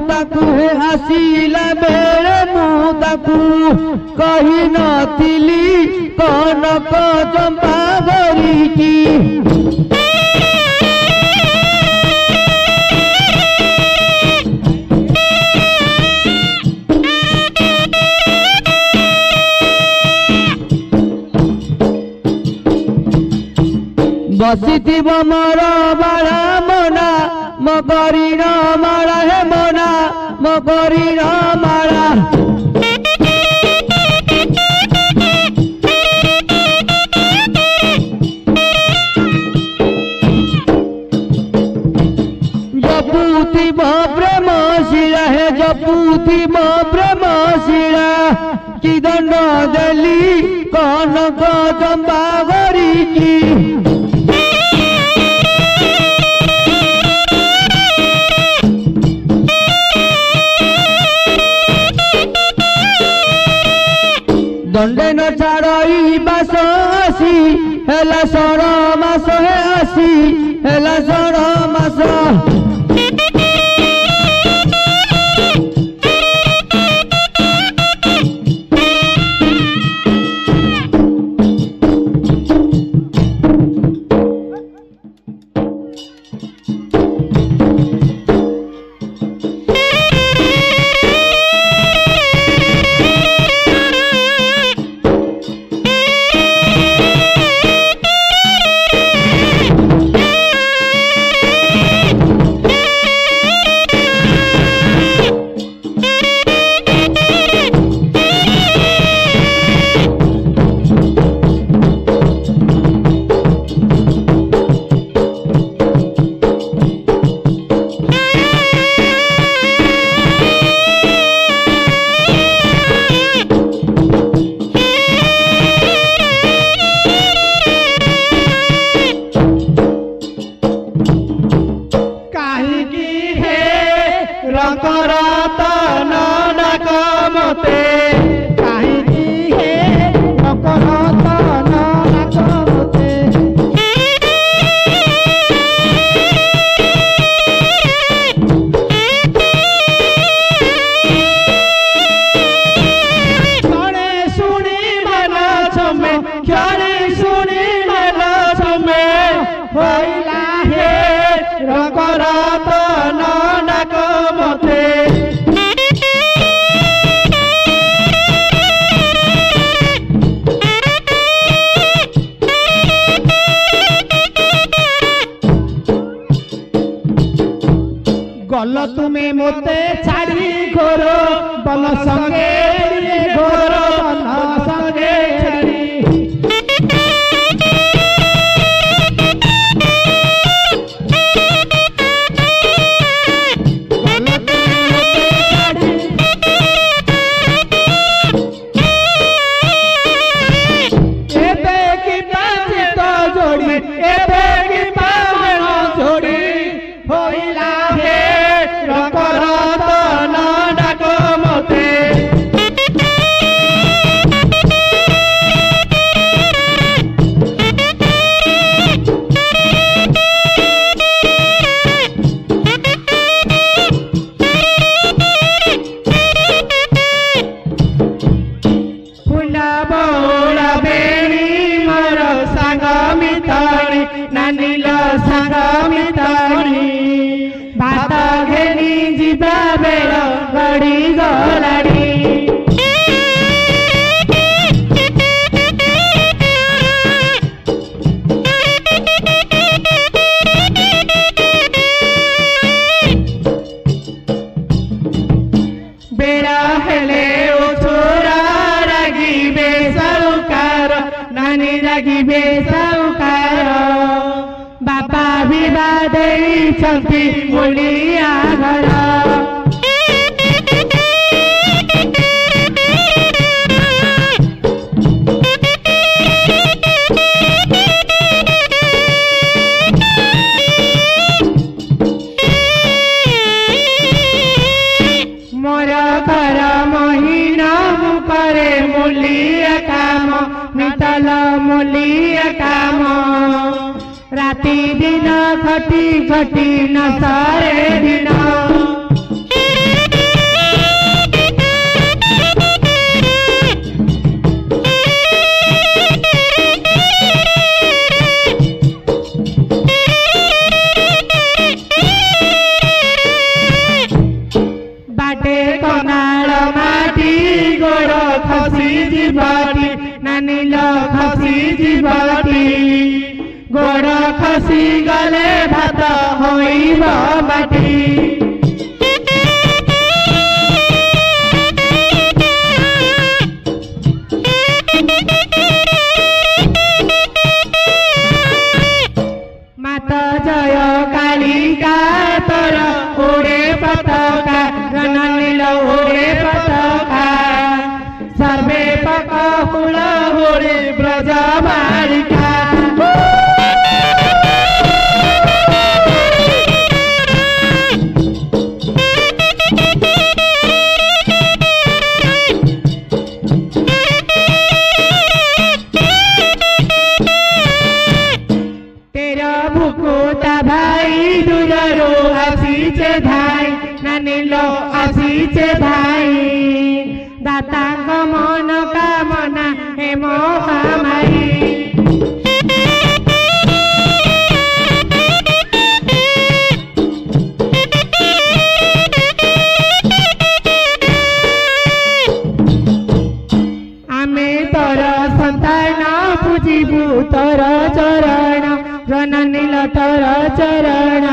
ताकू आसिला बेले मु ताकू कही नथिली कनक चंपा भरिकी बसिथिब मोर बाड़ा मना मकरी न माड़ा हे मना मकरी न माड़ा जपूथिब प्रेम शिला हे जपूथिब प्रेम शिला कि दंड देली कनक चंपा गरिकी दंडे न छाड़ई बास आसी हेला सर मास हे आसी हेला सर मास गल तुम्हें मोते छाड़ी घोर बल संगे घोर बल संगे छाड़ी बापा विवाद मुलिया घर मोर घर महीना मुकरे मुलिया काम नितल मुलिया काम राति दिन घटी घटी न सारे दिन जीवती नानील खसी जीवती गोड़ खसी गले भात होइब माटी माता जय कालिका तोर उड़े पताका नानील उड़े पताका सर्वे पक फूल उड़े ब्रज बालिका भाई दूररो आसीचे धाई नानीलो आसीचे धाई दाता मन कामना हे महामाई आमे तोर संतान पूजिबू तोर चरण नानील तोर चरण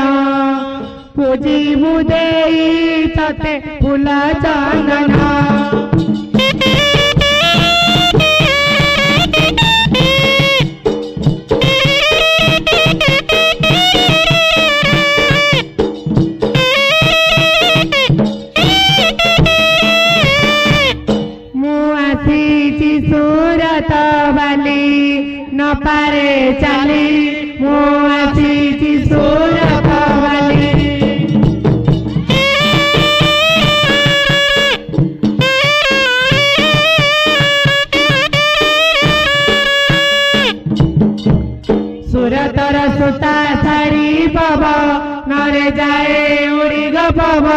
पूजिबू देई तते फूल चंदन मु आसी सूरत बाली न पारे चाली मु आसी सूरत बाली सूरतर सुता साड़ी पब नरे जाए उड़ी गपब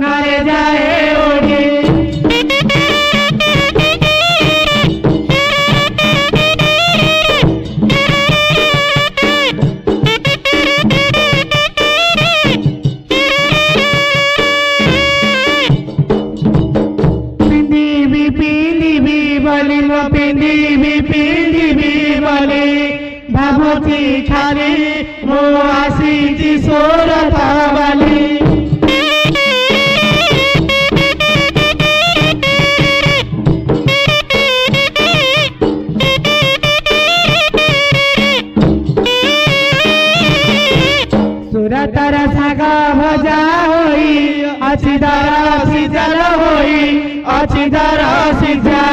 नरे जाए उड़ी भावती खाली मो आसी सूरत बाली सूरतर साग भजा होई अच्छी दर सिजल होई अच्छी दर सिजा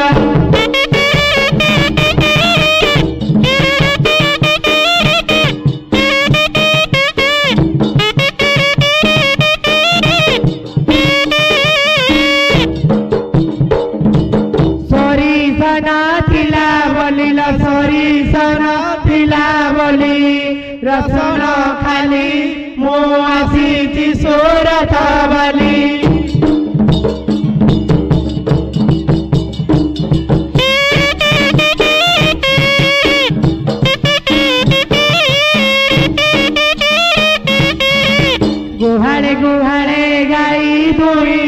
रसन खाली मो आसी सूरत बाली गुहाड़े गुहाड़े गाई दुई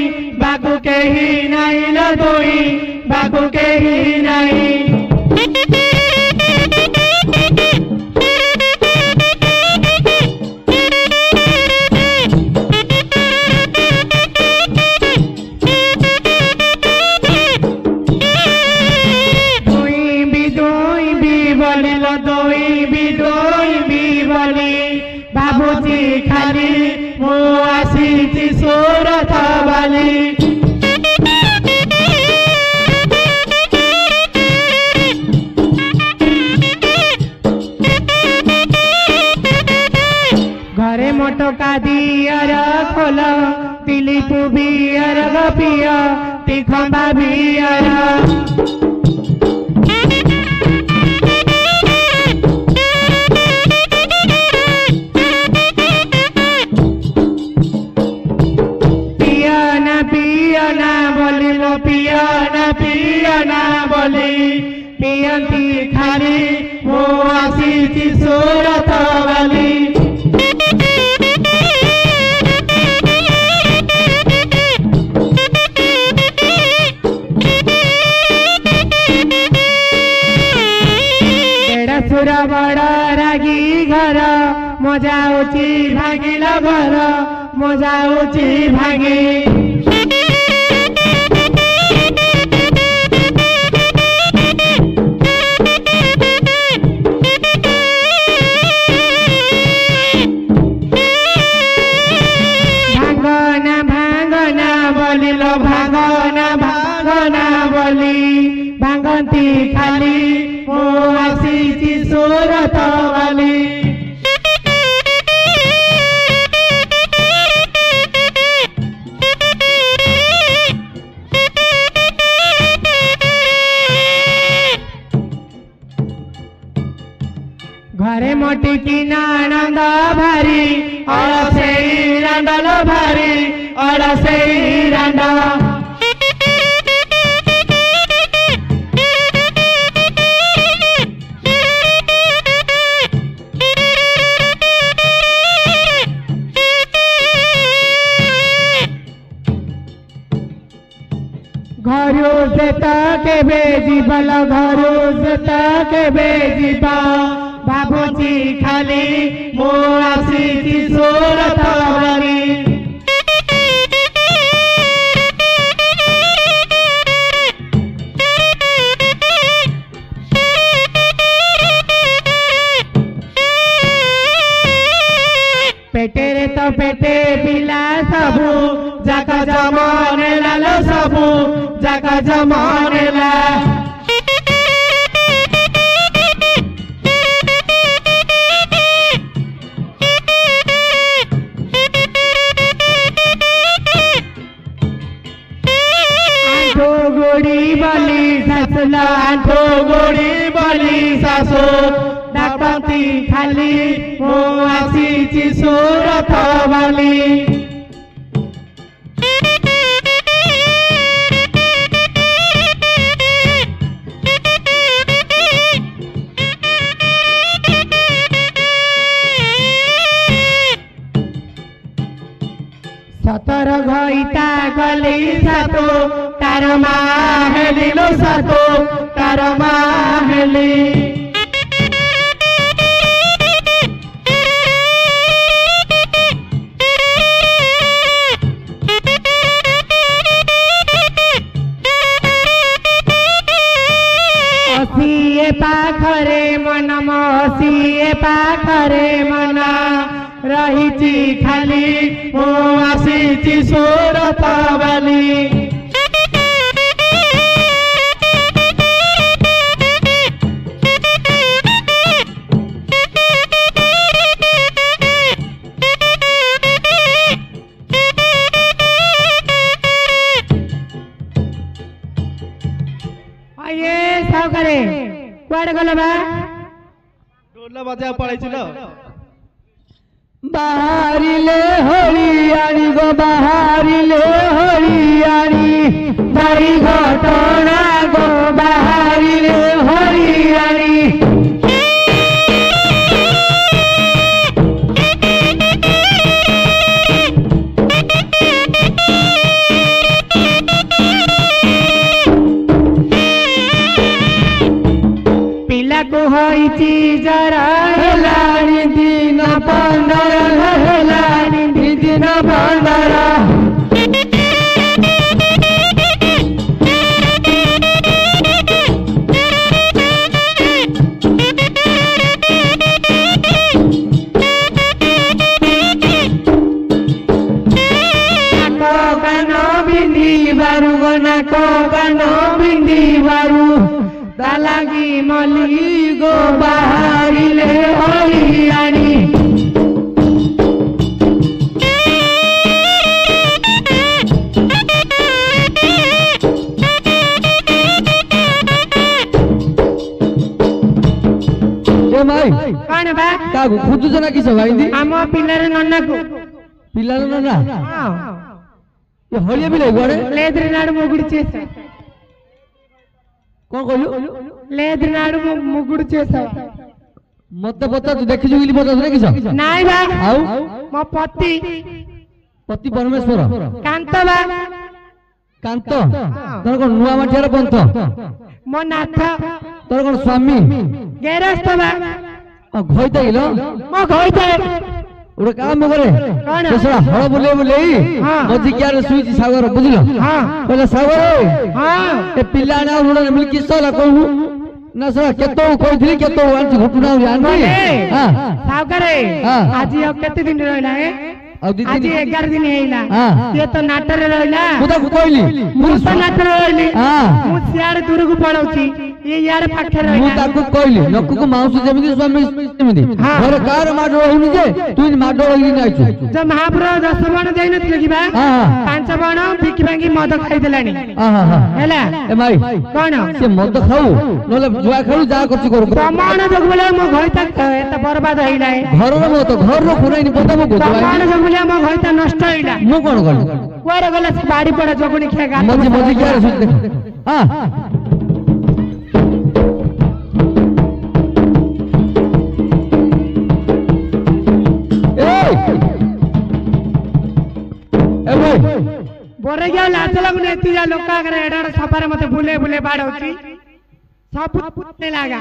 बाकु केही नहीं ल दुई बाकु केही नहीं बाबूजी खाली मो आसी सूरत बाली घरे मोटका दियर खोल दिलीप बियर गपिय तीखंबा बियर पियना बोली पियंती खाली मो आसी सूरत बाली बड़ रागी घर मजा उची भागिला घर मजा उची भागी भांगती खाली मो आसीची सूरत वाली घरे मोटी की ननद भारी अड़से रांडल भारी अड़से रांडा घरू से केबे जीवल घरू से केबे जीवा बाबूजी खाली मो आसीची सूरत वाली पेटे रे तो पेटे पिला सबू जाका जमाने लालो सबू जाका जमाने ला आंठो गोड़ी बली ससुला आंठो गोड़ी बली सासू डाकती खाली मो आसीची सूरत वाली सतर घईता गली सातो तार माँ हेली लो सातो तार माँ हेली असीए पाखरे मन मसीए पाखरे मना रहीची खाली मो आसीची सूरत वाली ये सावकारे कुआडे गल बा ढोल बजा पड़ाइছিল बाहरिले हरियाणी गो बाहरिले हरियाणी बारी घटना गो बाहरिले हरियाणी पिला को होईची जरा हेलानी दिन 15 हेलानी दिन 15 को गनो बिंदी बारू दालागी मली गो बाहरिले हरियाणी ए भाई कौन बा का खुद जना किस भाई आम पिलार नन्ना को पिलार नन्ना हां ये होलिया भी गरे लेद्री नाडु मुगुडी చేసా कोन कहलु लेद्री नाडु मुगुडी చేసా मत बता तू देखि जुगिली बता रे किस नाइ बा आउ मो पति परमेश्वर कांत बा कांत तोर कोन नुआ माठियार पंथ मो नाथ तोर कोन स्वामी गेरस्थ बा ঘইতে গেল মো ঘইতে ওটা কাম করে কোন সেটা হল বলে বলে মজি কি আর সুইচ সাগর বুঝলো হ্যাঁ বলে সাগর হ্যাঁ এ পিলা না উড়ে মিল কিসলা কইনু না সরা কেতো কইଥିଲି কেতো আনছি ঘটনা জানি হ্যাঁ সাগরে আজি আর কত দিন রইলা হে আজি 11 दिन हेला ये तो नाटर रहला मुदा कोइली मुदा नाटर रहली मु सियार दूर को पड़ौची ये यार पाखे रहला मु ताकू कोइली नकु को माउस जेमिति स्वामी जेमिति घर कार माडो होनी जे तू माडो होई नै छु ज महाप्रभु 10 बण देई नथिले कि बा 5 बण बिकी भांगी मद खाई देलानी हेला ए भाई कोन से मद खाऊ नले जुआ खेलु जा करछि करू प्रमाण जग बोले मो घई तक एत बर्बाद होइला घर रो मो तो घर रो पुराई पद मो को प्रमाण जग बोले मो घई त नष्ट होइला मु कोन गल कोरे गले से बाड़ी पड़ा जगुनी खे गा मजी मजी क्या रे सुत हां बोरे गया लाच लगुने एतिया लोका करे एडार सफारे मते बुले बुले बाड़ौची सब पुतने लागा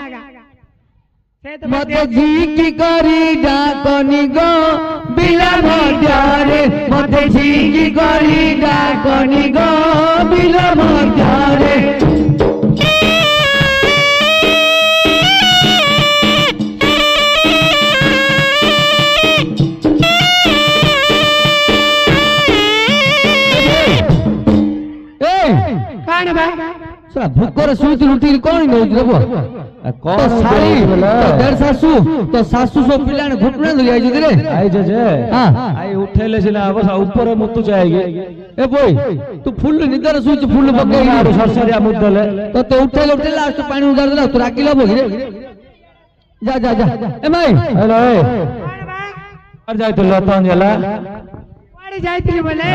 मते जी की करी डाकनी गो बिला भजारे मते जी की करी डाकनी गो बिला भजारे कान बा सरा भुकर सुत रुटी कोन नौ देबो तो सारी देर सासू सो पिला ने घुटने धरि आइ जरे आई जे हां आई उठेले सिना अब ऊपर मुत्तु जाएगी ए बोय तू फुल निदर सुच फुल बके आरो सरसरिया मुद्दले तो उठे लास्ट पानी उधार देला तो राखी लबो रे जा जा जा ए माई हेलो ए और जाय तो लतन जाला वाड़ी जायतिली बोले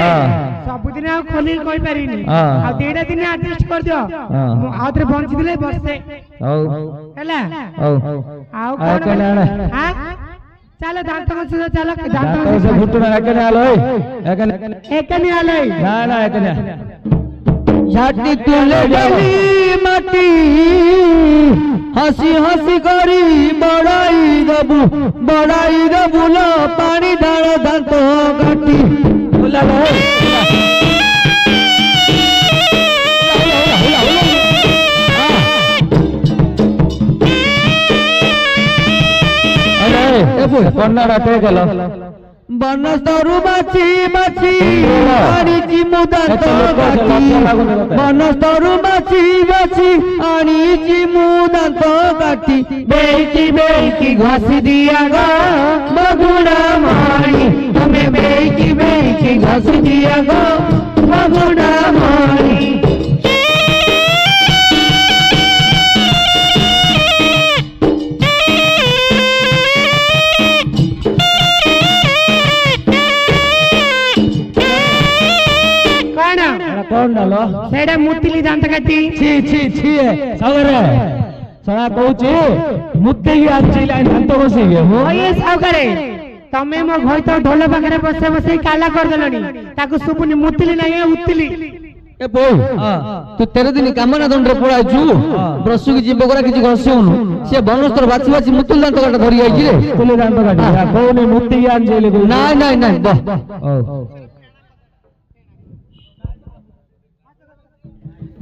सब दिन आ खोली कोई परिनी आ देडा दिन एडजस्ट कर दियो आउतरे बंच दिले बरसे ହେଲା ଆଉ କଣ हां चलो दांत को चलो दांत से घुटना एकने आलो एकने आलो ना ना एकने झाटी तुले गली माटी हसी हसी करी बड़ाई दबु लो पानी ढाल दांत काटी बोला लो कन्नाडा ते गेलो बनस्तरु बाची बाची आनीची मुदांत काटी बनस्तरु बाची बाची आनीची मुदांत काटी बेकी घासी दिया गो बगुड़ा मारी तुम्हें बेकी घासी दिया गो बगुड़ा मारी कौन डालो सेडा मुत्तिली दांत काटी छी सागरे सळा कहूची मुत्ते की आछि लाइन दांत बसी गे हो ओए सागरे तमे मो घई तो ढोल पाखरे बसे बसे काला कर देलनी ताको सुपुनी मुत्तिली नाही उत्तिली ए बोल तू 13 दिन कामना दंडरे पळाइछु ब्रसु की जीव करा किछि घसिउनु से बनस्तर बाची बाची मुत्तिल दांत काटा धरि आइछि रे मुत्तिल दांत काटी कोने मुत्ति आन जेले नाही ब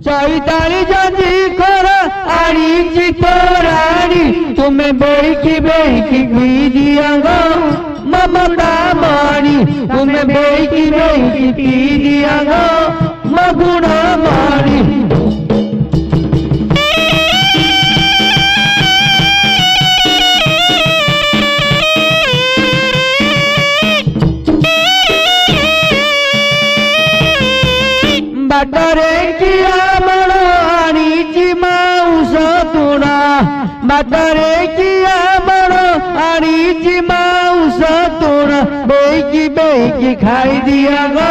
चैताली जंजी खोरा आड़ी चितोरानी तुम्हें बेकी दिया गो ममता मानी तुम्हें बेकी दिया गो मगुणा मानी बाटरे किया बाटरे किया बड़ो आनीची माउस तोड़ा बेकी खाई दिया गो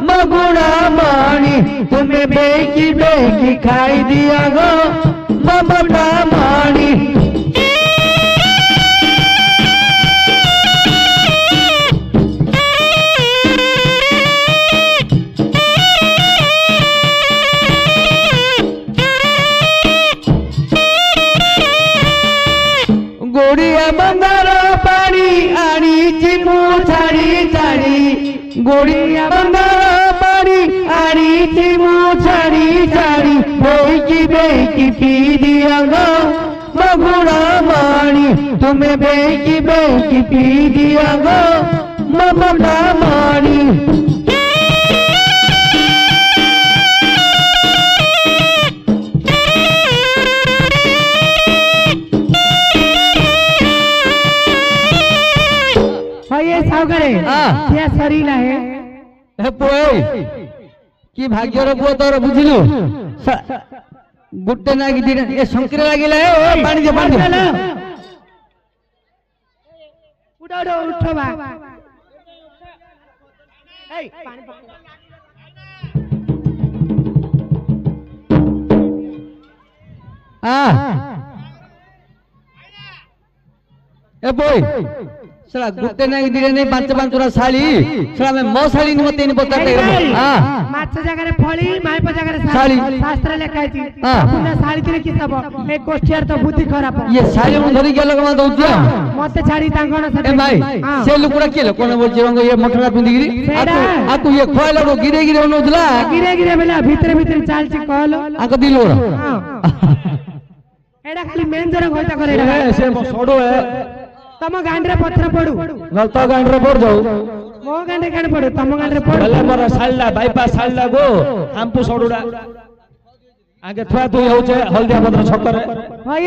मगुड़ा मानी तुम्हें बेकी खाई दिया गो ममता मानी गोड़िया गोड़िया बंदा पानी आड़ी मु छाड़ी छाड़ी बेकी पी दिया गो बगुड़ा मानी तुम्हें बेकी पी दिया गो बगुड़ा मानी ये सावकारे क्या सरीला है ए पोए की भाग्यर पुओ तोर बुझिलु गुट्टे ना कि ए संकरे लागिला ए पानी दे उठो उठो बा ए पानी ए पोए सला गुट्टे ना कि नहीं पांच पांचरा साली सला मैं मो साली नि मते नि पताते हां माछ जगह रे फळी मायप जगह रे साली शास्त्र लेखायची पुन्हा साली तिने कि सब एक गोष्ठियार तो बुद्धि खराब ये साली मु धरि गेल कमा दउछ मते छाड़ी तांगण ए भाई से लुकुड़ा केले कोन बोल जेरंग ये मोठरा पिंदिगिरी आकु ये खोइला रो गिरे ओनोदला गिरे बेला भीतर चाल छी कहलो आक दिलो हां एडा खाली मेंजर होता करे ए से सोडो है तम गांडरे पत्र पडू गलत गांडरे पड़ जाऊ मो गांडे कान पडू तम गांडरे पडू भले मोर सालला बाईपास सालला गो हमपु सोडुडा आगे थुआ तु होचे हल्दिया पत्र छकरे भाई